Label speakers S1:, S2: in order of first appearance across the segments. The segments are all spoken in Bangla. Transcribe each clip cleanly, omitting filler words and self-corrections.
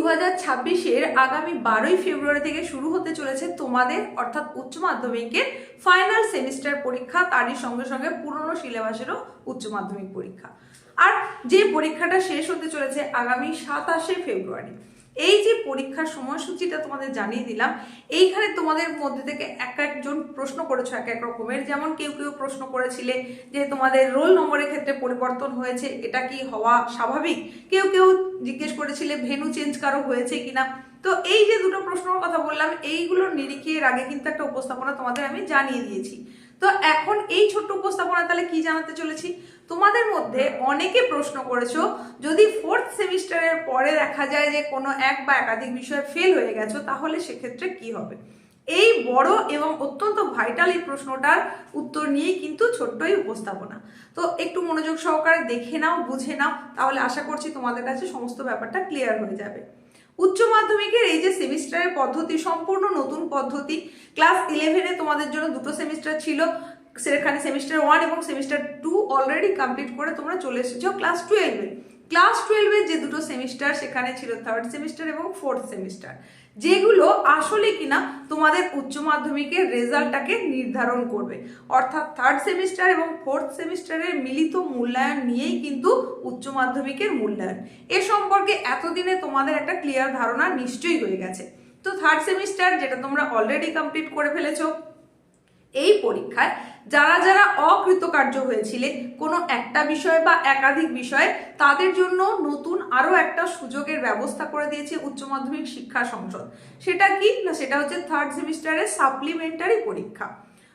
S1: 2026-এর আগামী 12ই ফেব্রুয়ারি থেকে শুরু হতে চলেছে তোমাদের অর্থাৎ উচ্চ মাধ্যমিকের ফাইনাল সেমিস্টার পরীক্ষা, তারই সঙ্গে সঙ্গে পুরনো সিলেবাসেরও উচ্চ মাধ্যমিক পরীক্ষা। আর যে পরীক্ষাটা শেষ হতে চলেছে আগামী 27শে ফেব্রুয়ারি। এই যে পরীক্ষার সময়সূচিটা তোমাদের জানিয়ে দিলাম, এইখানে তোমাদের মধ্যে থেকে এক একজন প্রশ্ন করেছো এক এক রকমের। যেমন কেউ কেউ প্রশ্ন করেছিলে যে তোমাদের রোল নম্বরের ক্ষেত্রে পরিবর্তন হয়েছে, এটা কি হওয়া স্বাভাবিক? কেউ কেউ জিজ্ঞেস করেছিলে ভেন্যু চেঞ্জ কারো হয়েছে কিনা। তো এই যে দুটো প্রশ্নের কথা বললাম, এইগুলোর নিরিখে এর আগে কিন্তু একটা উপস্থাপনা তোমাদের আমি জানিয়ে দিয়েছি। তো এখন এই ছোট্ট উপস্থাপনা তাহলে কি জানাতে চলেছি, তোমাদের মধ্যে অনেকে প্রশ্ন করেছো যদি ফোর্থ সেমিস্টারের পরে দেখা যায় যে কোনো এক বা একাধিক বিষয়ে ফেল হয়ে গেছো তাহলে সেক্ষেত্রে কি হবে। এই বড় এবং অত্যন্ত ভাইটাল এই প্রশ্নটার উত্তর নিয়েই কিন্তু ছোট্টই উপস্থাপনা। তো একটু মনোযোগ সহকারে দেখে নাও, বুঝে নাও, তাহলে আশা করছি তোমাদের কাছে সমস্ত ব্যাপারটা ক্লিয়ার হয়ে যাবে। উচ্চ মাধ্যমিকের এই যে সেমিস্টারের পদ্ধতি সম্পূর্ণ নতুন পদ্ধতি। ক্লাস 11-এ তোমাদের জন্য দুটো সেমিস্টার ছিল, সেখানে সেমিস্টার 1 এবং সেমিস্টার 2 অলরেডি কমপ্লিট করে তোমরা চলে এসেছো ক্লাস 12-এ। ক্লাস 12-এর যে দুটো সেমিস্টার সেখানে ছিল থার্ড সেমিস্টার এবং ফোর্থ সেমিস্টার, যেগুলো আসলে কিনা তোমাদের উচ্চ মাধ্যমিকের রেজাল্টটাকে নির্ধারণ করবে। অর্থাৎ থার্ড সেমিস্টার এবং ফোর্থ সেমিস্টারের মিলিত মূল্যায়ন নিয়েই কিন্তু উচ্চ মাধ্যমিকের মূল্যায়ন। এ সম্পর্কে এতদিনে তোমাদের একটা ক্লিয়ার ধারণা নিশ্চয়ই হয়ে গেছে। তো থার্ড সেমিস্টার যেটা তোমরা অলরেডি কমপ্লিট করে ফেলেছো, এই পরীক্ষায় যারা যারা অকৃতকার্য হয়েছিলে কোনো একটা বিষয় বা একাধিক বিষয়ে, তাদের জন্য নতুন আরো একটা সুযোগের ব্যবস্থা করে দিয়েছে উচ্চ মাধ্যমিক শিক্ষা সংসদ। সেটা কি না, সেটা হচ্ছে থার্ড সেমিস্টারের সাপ্লিমেন্টারি পরীক্ষা।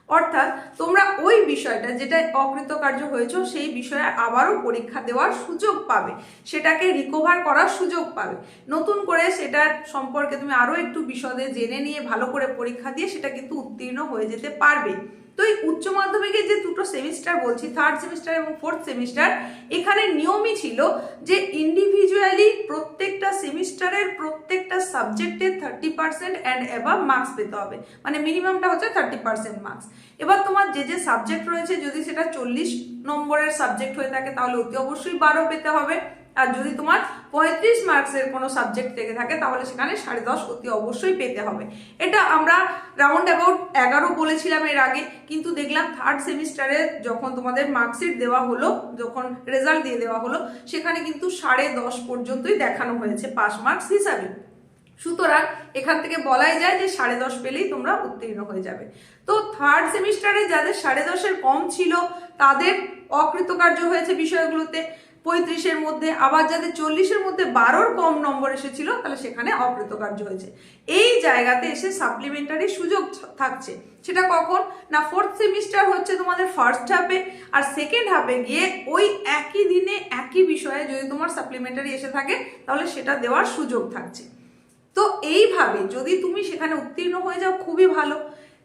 S1: অর্থাৎ তোমরা ওই বিষয়টা যেটা অকৃতকার্য হয়েছে সেই বিষয়ে আবারও পরীক্ষা দেওয়ার সুযোগ পাবে, সেটাকে রিকভার করার সুযোগ পাবে, নতুন করে সেটার সম্পর্কে তুমি আরো একটু বিশদে জেনে নিয়ে ভালো করে পরীক্ষা দিয়ে সেটা কিন্তু উত্তীর্ণ হয়ে যেতে পারবে। তো এই উচ্চ মাধ্যমিকের যে দুটো সেমিস্টার বলছি, থার্ড সেমিস্টার এবং ফোর্থ সেমিস্টার, এখানে নিয়মই ছিল যে ইন্ডিভিজুয়ালি প্রত্যেকটা সেমিস্টারের প্রত্যেকটা সাবজেক্টে 30% অ্যান্ড অ্যাবাভ মার্কস পেতে হবে, মানে মিনিমামটা হচ্ছে 30% মার্কস। এবার তোমার যে যে সাবজেক্ট রয়েছে, যদি সেটা 40 নম্বরের সাবজেক্ট হয়ে থাকে তাহলে অতি অবশ্যই 12 পেতে হবে। আর যদি তোমার 35 মার্কসের কোনো সাবজেক্ট থেকে থাকে তাহলে সেখানে 10.5 অতি অবশ্যই পেতে হবে। এটা আমরা রাউন্ড অ্যাবাউট 11 বলেছিলাম এর আগে, কিন্তু দেখলাম থার্ড সেমিস্টারে যখন তোমাদের মার্কশিট দেওয়া হলো, যখন রেজাল্ট দিয়ে দেওয়া হলো, সেখানে কিন্তু 10.5 পর্যন্তই দেখানো হয়েছে পাস মার্কস হিসাবে। সুতরাং এখান থেকে বলাই যায় যে 10.5 পেলেই তোমরা উত্তীর্ণ হয়ে যাবে। তো থার্ড সেমিস্টারে যাদের 10.5-এর কম ছিল তাদের অকৃতকার্য হয়েছে বিষয়গুলোতে 35-এর মধ্যে, আবার যাদের 40-এর মধ্যে 12-র কম নম্বর এসেছিল তাহলে সেখানে অকৃতকার্য হয়েছে। এই জায়গাতে এসে সাপ্লিমেন্টারি সুযোগ থাকছে। সেটা কখন না, ফোর্থ সেমিস্টার হচ্ছে তোমাদের ফার্স্ট হাফে, আর সেকেন্ড হাফে গিয়ে ওই একই দিনে একই বিষয়ে যদি তোমার সাপ্লিমেন্টারি এসে থাকে তাহলে সেটা দেওয়ার সুযোগ থাকছে। তো এইভাবে যদি তুমি সেখানে উত্তীর্ণ হয়ে যাও খুবই ভালো,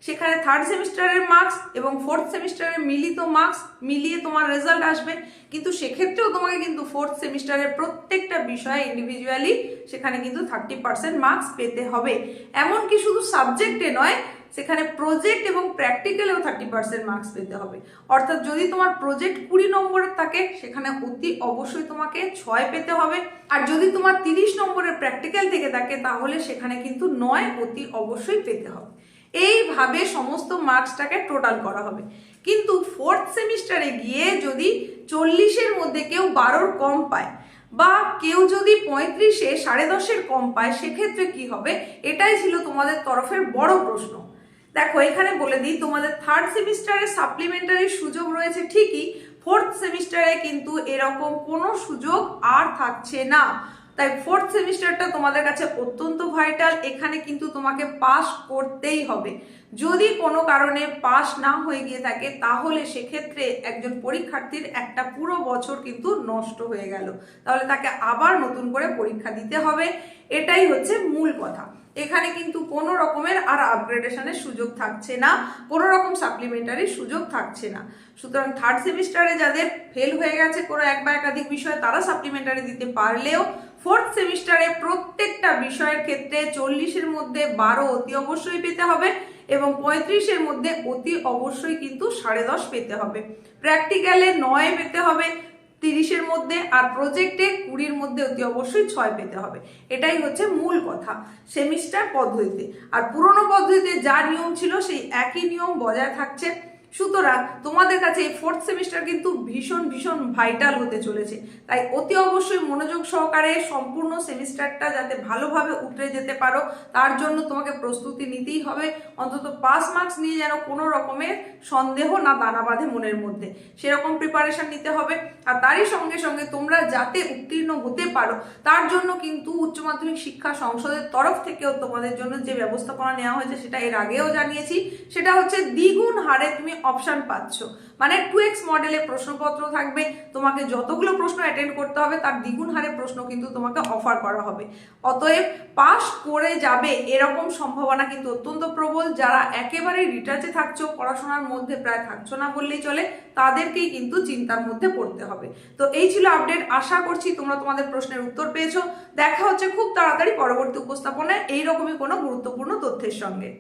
S1: সেখানে থার্ড সেমিস্টারের মার্কস এবং ফোর্থ সেমিস্টারের মিলিত মার্কস মিলিয়ে তোমার রেজাল্ট আসবে। কিন্তু সেক্ষেত্রেও তোমাকে কিন্তু ফোর্থ সেমিস্টারের প্রত্যেকটা বিষয়ে ইন্ডিভিজুয়ালি সেখানে কিন্তু 30% মার্কস পেতে হবে। এমনকি শুধু সাবজেক্টে নয়, সেখানে প্রজেক্ট এবং প্র্যাকটিক্যালেও 30% মার্কস পেতে হবে। অর্থাৎ যদি তোমার প্রজেক্ট 20 নম্বরের থাকে সেখানে অতি অবশ্যই তোমাকে 6 পেতে হবে, আর যদি তোমার 30 নম্বরের প্র্যাকটিক্যাল থেকে থাকে তাহলে সেখানে কিন্তু 9 অতি অবশ্যই পেতে হবে। এইভাবে সমস্ত মার্কসটাকে টোটাল করা হবে। কিন্তু ফোর্থ সেমিস্টারে গিয়ে যদি 40-এর মধ্যে কেউ 12-র কম পায় বা কেউ যদি 35-এ 10.5-এর কম পায়, সেক্ষেত্রে কি হবে, এটাই ছিল তোমাদের তরফের বড় প্রশ্ন। দেখো এখানে বলে দিই, তোমাদের থার্ড সেমিস্টারে সাপ্লিমেন্টারি সুযোগ রয়েছে ঠিকই, ফোর্থ সেমিস্টারে কিন্তু এরকম কোনো সুযোগ আর থাকছে না। তাই ফোর্থ সেমিস্টারটা তোমাদের কাছে অত্যন্ত ভাইটাল। এখানে কিন্তু তোমাকে পাস করতেই হবে। যদি কোনো কারণে পাস না হয়ে গিয়ে থাকে তাহলে সেক্ষেত্রে একজন পরীক্ষার্থীর একটা পুরো বছর কিন্তু নষ্ট হয়ে গেল, তাহলে তাকে আবার নতুন করে পরীক্ষা দিতে হবে। এটাই হচ্ছে মূল কথা। এখানে কিন্তু কোনো রকমের আর আপগ্রেডেশনের সুযোগ থাকছে না, কোনো রকম সাপ্লিমেন্টারি সুযোগ থাকছে না। সুতরাং থার্ড সেমিস্টারে যাদের ফেল হয়ে গেছে কোনো এক বা একাধিক বিষয়ে তারা সাপ্লিমেন্টারি দিতে পারলেও ফোর্থ সেমিস্টারে প্রত্যেকটা বিষয়ের ক্ষেত্রে 40-এর মধ্যে 12 অতি অবশ্যই পেতে হবে এবং 35-এর মধ্যে অতি অবশ্যই কিন্তু 10.5 পেতে হবে। প্র্যাকটিক্যালে 9 পেতে হবে, 30-এর মধ্যে, আর প্রজেক্টে 20-র মধ্যে অতি অবশ্যই 6 পেতে হবে। এটাই হচ্ছে মূল কথা সেমিস্টার পদ্ধতিতে। আর পুরনো পদ্ধতিতে যা নিয়ম ছিল সেই একই নিয়ম বজায় থাকছে। সুতরাং তোমাদের কাছে এই 4th সেমিস্টার কিন্তু ভীষণ ভীষণ ভাইটাল হতে চলেছে। তাই অতি অবশ্যই মনোযোগ সহকারে সম্পূর্ণ সেমিস্টারটা যাতে ভালোভাবে উতরে যেতে পারো, তার জন্য তোমাকে প্রস্তুতি নিতেই হবে। অন্তত পাস মার্কস নিয়ে যেন কোনো রকমের সন্দেহ না দানা বাঁধে মনের মধ্যে, সেরকম প্রিপারেশন নিতে হবে। আর তারই সঙ্গে সঙ্গে তোমরা যাতে উত্তীর্ণ হতে পারো তার জন্য কিন্তু উচ্চ মাধ্যমিক শিক্ষা সংসদের তরফ থেকেও তোমাদের জন্য যে ব্যবস্থাপনা নেওয়া হয়েছে সেটা এর আগেও জানিয়েছি। সেটা হচ্ছে দ্বিগুণ হারে তুমি অপশন পাচ্ছ, মানে 2x মডেলে প্রশ্নপত্র থাকবে। তোমাকে যতগুলো প্রশ্ন অ্যাটেন্ড করতে হবে তার দ্বিগুণ হারে প্রশ্ন কিন্তু তোমাকে অফার করা হবে। অতএব পাস করে যাবে এরকম সম্ভাবনা কিন্তু অত্যন্ত প্রবল। যারা একেবারে রিটাচে থাকছো, পড়াশোনার মধ্যে প্রায় থাকছো না বললেই চলে, তাদেরকেই কিন্তু চিন্তার মধ্যে পড়তে হবে। তো এই ছিল আপডেট। আশা করছি তোমরা তোমাদের প্রশ্নের উত্তর পেয়েছো। দেখা হচ্ছে খুব তাড়াতাড়ি পরবর্তী উপস্থাপনায় এইরকমই কোনো গুরুত্বপূর্ণ তথ্যের সঙ্গে।